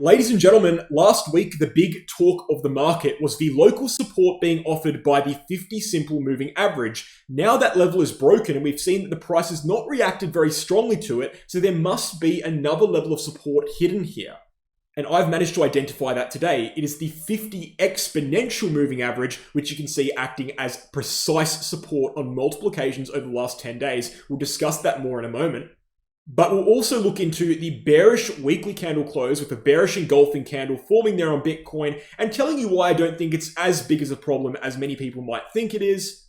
Ladies and gentlemen, last week the big talk of the market was the local support being offered by the 50 simple moving average. Now that level is broken and we've seen that the price has not reacted very strongly to it, so there must be another level of support hidden here. And I've managed to identify that today. It is the 50 exponential moving average, which you can see acting as precise support on multiple occasions over the last 10 days. We'll discuss that more in a moment. But we'll also look into the bearish weekly candle close with a bearish engulfing candle forming there on Bitcoin and telling you why I don't think it's as big as a problem as many people might think it is.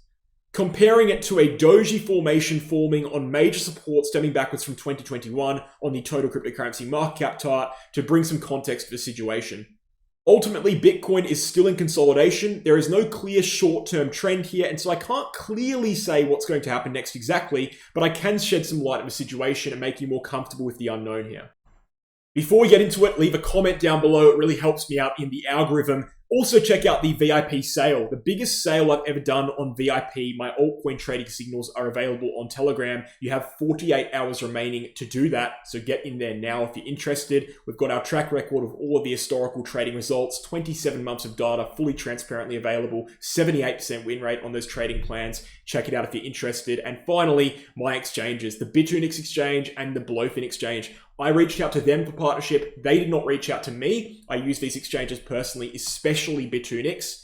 Comparing it to a doji formation forming on major support stemming backwards from 2021 on the total cryptocurrency market cap chart to bring some context to the situation. Ultimately, Bitcoin is still in consolidation. There is no clear short-term trend here, and so I can't clearly say what's going to happen next exactly, but I can shed some light on the situation and make you more comfortable with the unknown here. Before we get into it, leave a comment down below. It really helps me out in the algorithm. Also, check out the VIP sale, the biggest sale I've ever done on VIP. My altcoin trading signals are available on Telegram. You have 48 hours remaining to do that, so get in there now if you're interested. We've got our track record of all of the historical trading results, 27 months of data, fully transparently available, 78% win rate on those trading plans. Check it out if you're interested. And finally, my exchanges, the BitUnix exchange and the Blowfin exchange. I reached out to them for partnership. They did not reach out to me. I use these exchanges personally, especially BitUnix.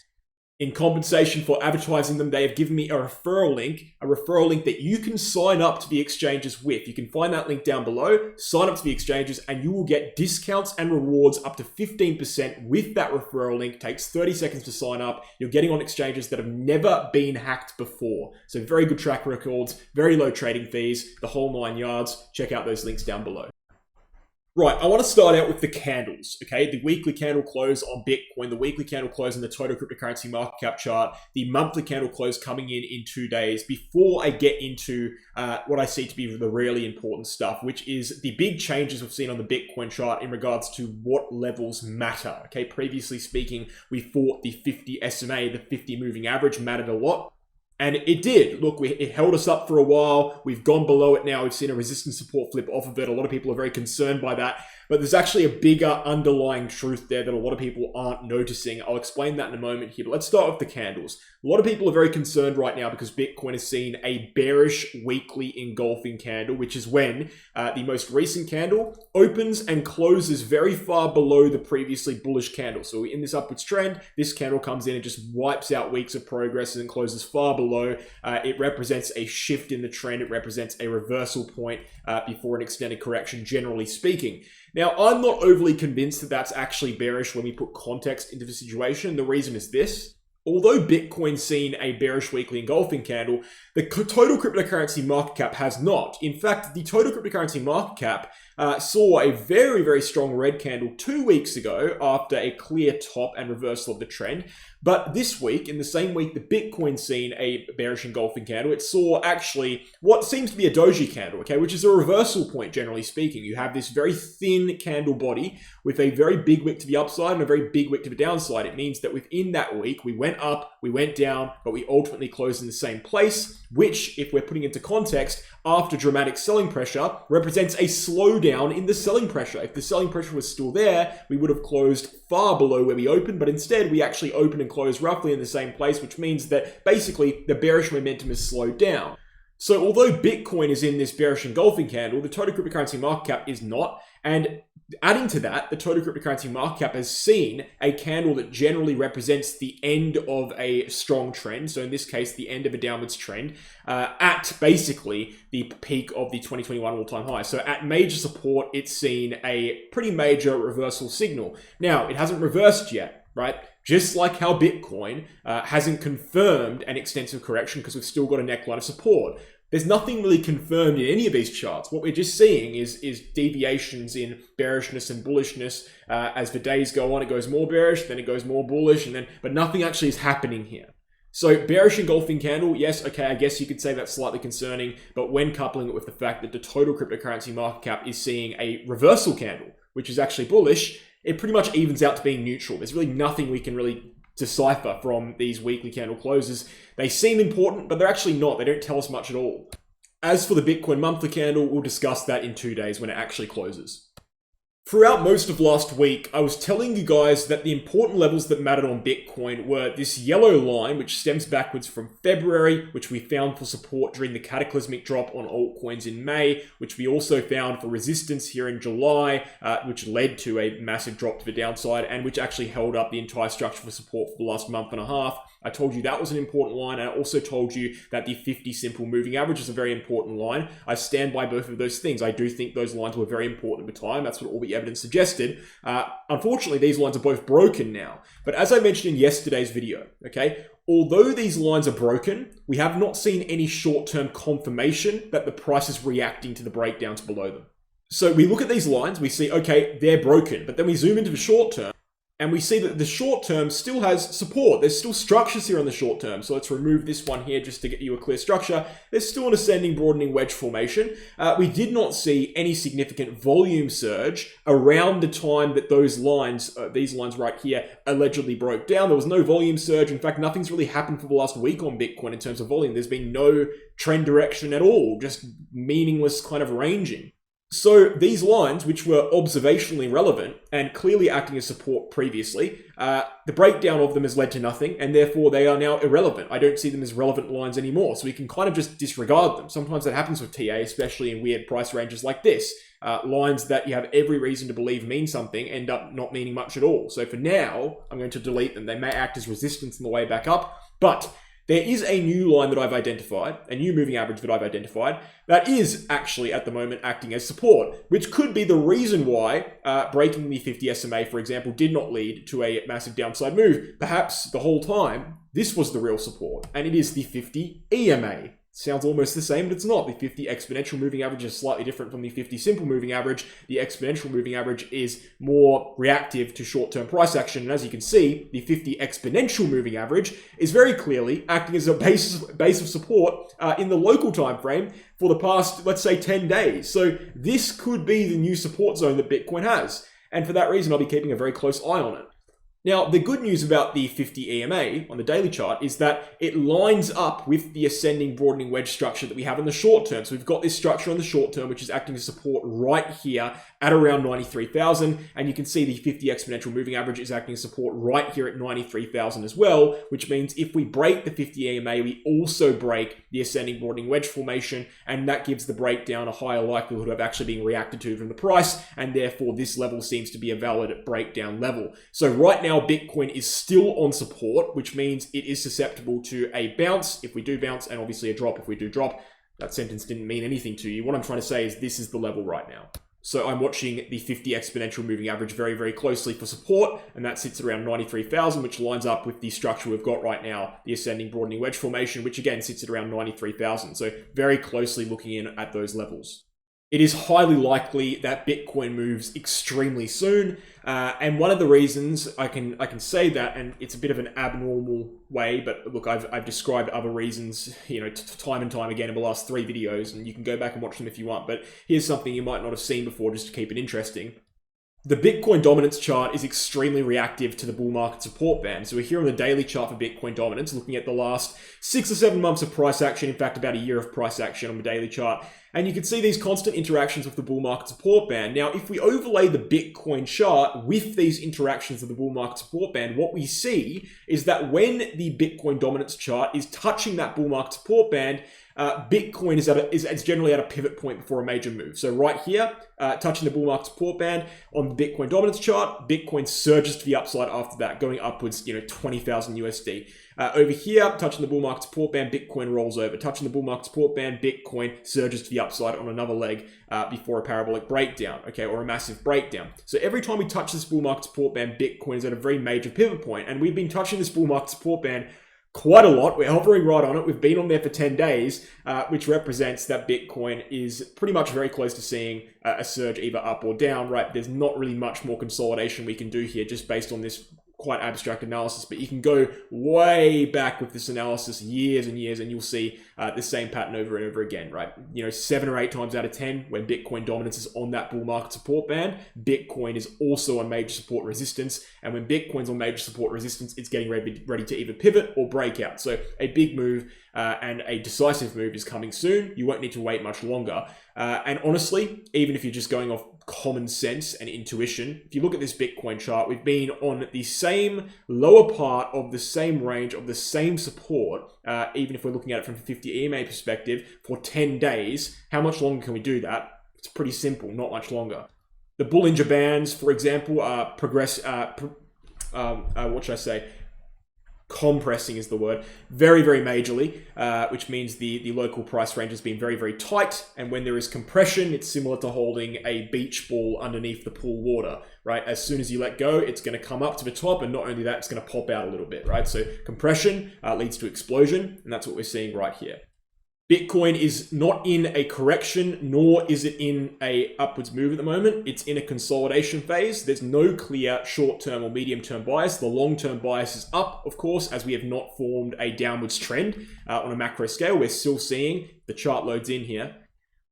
In compensation for advertising them, they have given me a referral link that you can sign up to the exchanges with. You can find that link down below, sign up to the exchanges, and you will get discounts and rewards up to 15% with that referral link. It takes 30 seconds to sign up. You're getting on exchanges that have never been hacked before. So very good track records, very low trading fees, the whole 9 yards. Check out those links down below. Right, I want to start out with the candles, okay? The weekly candle close on Bitcoin, the weekly candle close on the total cryptocurrency market cap chart, the monthly candle close coming in 2 days, before I get into what I see to be the really important stuff, which is the big changes we've seen on the Bitcoin chart in regards to what levels matter, okay? Previously speaking, we thought the 50 SMA, the 50 moving average mattered a lot. And it did. Look, it held us up for a while. We've gone below it now. We've seen a resistance support flip off of it. A lot of people are very concerned by that. But there's actually a bigger underlying truth there that a lot of people aren't noticing. I'll explain that in a moment here. But let's start with the candles. A lot of people are very concerned right now because Bitcoin has seen a bearish weekly engulfing candle, which is when the most recent candle opens and closes very far below the previously bullish candle. So in this upwards trend, this candle comes in and just wipes out weeks of progress and closes far below. It represents a shift in the trend. It represents a reversal point before an extended correction, generally speaking. Now, I'm not overly convinced that that's actually bearish when we put context into the situation. The reason is this. Although Bitcoin's seen a bearish weekly engulfing candle, the total cryptocurrency market cap has not. In fact, the total cryptocurrency market cap saw a very, very strong red candle 2 weeks ago after a clear top and reversal of the trend. But this week, in the same week that Bitcoin's seen a bearish engulfing candle, it saw actually what seems to be a doji candle, okay, which is a reversal point, generally speaking. You have this very thin candle body with a very big wick to the upside and a very big wick to the downside. It means that within that week, we went up, we went down, but we ultimately closed in the same place, which, if we're putting into context, after dramatic selling pressure, represents a slowdown in the selling pressure. If the selling pressure was still there, we would have closed far below where we opened, but instead we actually opened and closed roughly in the same place, which means that basically the bearish momentum has slowed down. So although Bitcoin is in this bearish engulfing candle, the total cryptocurrency market cap is not. And adding to that, the total cryptocurrency market cap has seen a candle that generally represents the end of a strong trend. So in this case, the end of a downwards trend at basically the peak of the 2021 all-time high. So at major support, it's seen a pretty major reversal signal. Now, it hasn't reversed yet, right? Just like how Bitcoin hasn't confirmed an extensive correction because we've still got a neckline of support. There's nothing really confirmed in any of these charts. What we're just seeing is deviations in bearishness and bullishness. As the days go on, it goes more bearish, then it goes more bullish, but nothing actually is happening here. So bearish engulfing candle, yes, okay, I guess you could say that's slightly concerning, but when coupling it with the fact that the total cryptocurrency market cap is seeing a reversal candle, which is actually bullish, it pretty much evens out to being neutral. There's really nothing we can really decipher from these weekly candle closes. They seem important, but they're actually not. They don't tell us much at all. As for the Bitcoin monthly candle, we'll discuss that in 2 days when it actually closes. Throughout most of last week, I was telling you guys that the important levels that mattered on Bitcoin were this yellow line, which stems backwards from February, which we found for support during the cataclysmic drop on altcoins in May, which we also found for resistance here in July, which led to a massive drop to the downside, and which actually held up the entire structure for support for the last month and a half. I told you that was an important line, and I also told you that the 50 simple moving average is a very important line. I stand by both of those things. I do think those lines were very important at the time. That's what all the evidence suggested. Unfortunately, these lines are both broken now. But as I mentioned in yesterday's video, okay, although these lines are broken, we have not seen any short-term confirmation that the price is reacting to the breakdowns below them. So we look at these lines, we see, okay, they're broken, but then we zoom into the short term, and we see that the short term still has support. There's still structures here on the short term. So let's remove this one here just to get you a clear structure. There's still an ascending broadening wedge formation. We did not see any significant volume surge around the time that those lines, these lines right here, allegedly broke down. There was no volume surge. In fact, nothing's really happened for the last week on Bitcoin in terms of volume. There's been no trend direction at all, just meaningless kind of ranging. So these lines, which were observationally relevant and clearly acting as support previously, the breakdown of them has led to nothing, and therefore they are now irrelevant. I don't see them as relevant lines anymore, so we can kind of just disregard them. Sometimes that happens with TA, especially in weird price ranges like this. Lines that you have every reason to believe mean something end up not meaning much at all. So for now, I'm going to delete them. They may act as resistance on the way back up, but there is a new line that I've identified, a new moving average that I've identified, that is actually at the moment acting as support, which could be the reason why breaking the 50 SMA, for example, did not lead to a massive downside move. Perhaps the whole time, this was the real support, and it is the 50 EMA. Sounds almost the same, but it's not. The 50 exponential moving average is slightly different from the 50 simple moving average. The exponential moving average is more reactive to short-term price action. And as you can see, the 50 exponential moving average is very clearly acting as a base of support in the local time frame for the past, let's say, 10 days. So this could be the new support zone that Bitcoin has. And for that reason, I'll be keeping a very close eye on it. Now, the good news about the 50 EMA on the daily chart is that it lines up with the ascending broadening wedge structure that we have in the short term. So we've got this structure on the short term, which is acting as support right here at around 93,000. And you can see the 50 exponential moving average is acting as support right here at 93,000 as well, which means if we break the 50 EMA, we also break the ascending broadening wedge formation. And that gives the breakdown a higher likelihood of actually being reacted to from the price. And therefore, this level seems to be a valid breakdown level. So right now, Bitcoin is still on support, which means it is susceptible to a bounce if we do bounce, and obviously a drop if we do drop. That sentence didn't mean anything to you. What I'm trying to say is this is the level right now. So I'm watching the 50 exponential moving average very, very closely for support, and that sits around 93,000, which lines up with the structure we've got right now, the ascending broadening wedge formation, which again sits at around 93,000. So very closely looking in at those levels. It is highly likely that Bitcoin moves extremely soon, and one of the reasons I can say that, and it's a bit of an abnormal way, but look, I've described other reasons, time and time again in the last 3 videos, and you can go back and watch them if you want. But here's something you might not have seen before, just to keep it interesting. The Bitcoin dominance chart is extremely reactive to the bull market support band. So we're here on the daily chart for Bitcoin dominance, looking at the last 6 or 7 months of price action, in fact, about a year of price action on the daily chart. And you can see these constant interactions with the bull market support band. Now, if we overlay the Bitcoin chart with these interactions of the bull market support band, what we see is that when the Bitcoin dominance chart is touching that bull market support band, Bitcoin is generally at a pivot point before a major move. So right here, touching the bull market support band on the Bitcoin dominance chart, Bitcoin surges to the upside after that, going upwards, 20,000 USD. Over here, touching the bull market support band, Bitcoin rolls over. Touching the bull market support band, Bitcoin surges to the upside on another leg before a parabolic breakdown, okay, or a massive breakdown. So every time we touch this bull market support band, Bitcoin is at a very major pivot point, and we've been touching this bull market support band quite a lot. We're hovering right on it. We've been on there for 10 days, which represents that Bitcoin is pretty much very close to seeing a surge either up or down, right? There's not really much more consolidation we can do here just based on this quite abstract analysis, but you can go way back with this analysis years and years, and you'll see the same pattern over and over again, right? 7 or 8 times out of 10, when Bitcoin dominance is on that bull market support band, Bitcoin is also on major support resistance, and when Bitcoin's on major support resistance, it's getting ready to either pivot or break out. So a big move and a decisive move is coming soon. You won't need to wait much longer. And honestly, even if you're just going off common sense and intuition. If you look at this Bitcoin chart, we've been on the same lower part of the same range of the same support, even if we're looking at it from a 50 EMA perspective, for 10 days. How much longer can we do that? It's pretty simple, not much longer. The Bollinger Bands, for example, what should I say? Compressing is the word, very, very majorly, which means the local price range has been very, very tight. And when there is compression, it's similar to holding a beach ball underneath the pool water, right? As soon as you let go, it's going to come up to the top. And not only that, it's going to pop out a little bit, right? So compression leads to explosion. And that's what we're seeing right here. Bitcoin is not in a correction, nor is it in a upwards move at the moment. It's in a consolidation phase. There's no clear short-term or medium-term bias. The long-term bias is up, of course, as we have not formed a downwards trend on a macro scale. We're still seeing, the chart loads in here,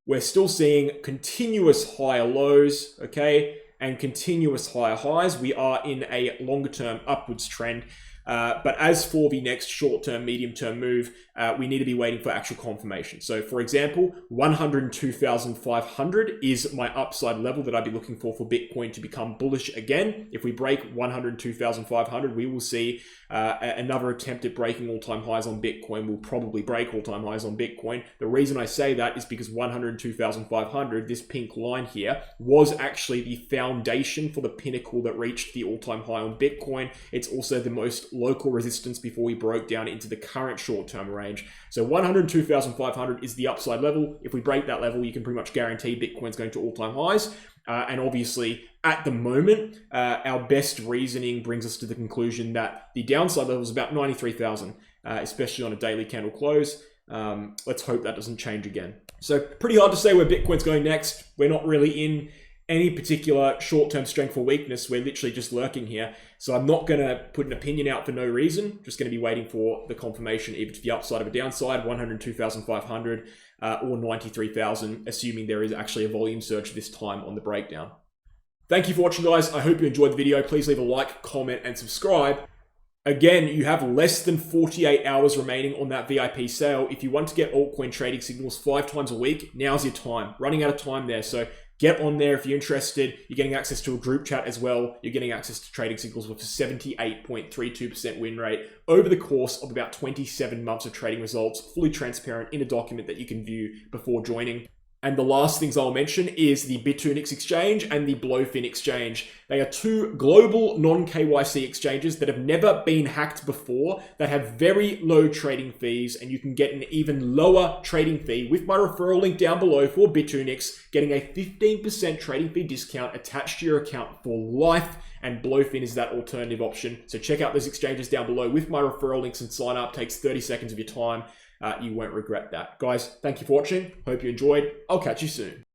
we're still seeing continuous higher lows, okay, and continuous higher highs. We are in a longer-term upwards trend. But as for the next short-term, medium-term move, we need to be waiting for actual confirmation. So, for example, 102,500 is my upside level that I'd be looking for Bitcoin to become bullish again. If we break 102,500, we will see another attempt at breaking all-time highs on Bitcoin. We'll probably break all-time highs on Bitcoin. The reason I say that is because 102,500, this pink line here, was actually the foundation for the pinnacle that reached the all-time high on Bitcoin. It's also the most local resistance before we broke down into the current short-term range. So 102,500 is the upside level. If we break that level, you can pretty much guarantee Bitcoin's going to all-time highs. And obviously, at the moment, our best reasoning brings us to the conclusion that the downside level is about 93,000, especially on a daily candle close. Let's hope that doesn't change again. So pretty hard to say where Bitcoin's going next. We're not really in any particular short-term strength or weakness. We're literally just lurking here. So I'm not going to put an opinion out for no reason. Just going to be waiting for the confirmation, either to the upside of a downside, 102,500 or 93,000, assuming there is actually a volume surge this time on the breakdown. Thank you for watching, guys. I hope you enjoyed the video. Please leave a like, comment, and subscribe. Again, you have less than 48 hours remaining on that VIP sale. If you want to get altcoin trading signals 5 times a week, now's your time. Running out of time there. So get on there if you're interested. You're getting access to a group chat as well. You're getting access to trading signals with a 78.32% win rate over the course of about 27 months of trading results, fully transparent in a document that you can view before joining. And the last things I'll mention is the Bitcoin exchange and the Blowfin exchange. They are 2 global non-KYC exchanges that have never been hacked before, that have very low trading fees, and you can get an even lower trading fee with my referral link down below for Bitcoin, getting a 15% trading fee discount attached to your account for life. And Blowfin is that alternative option. So check out those exchanges down below with my referral links and sign up. Takes 30 seconds of your time. You won't regret that. Guys, thank you for watching. Hope you enjoyed. I'll catch you soon.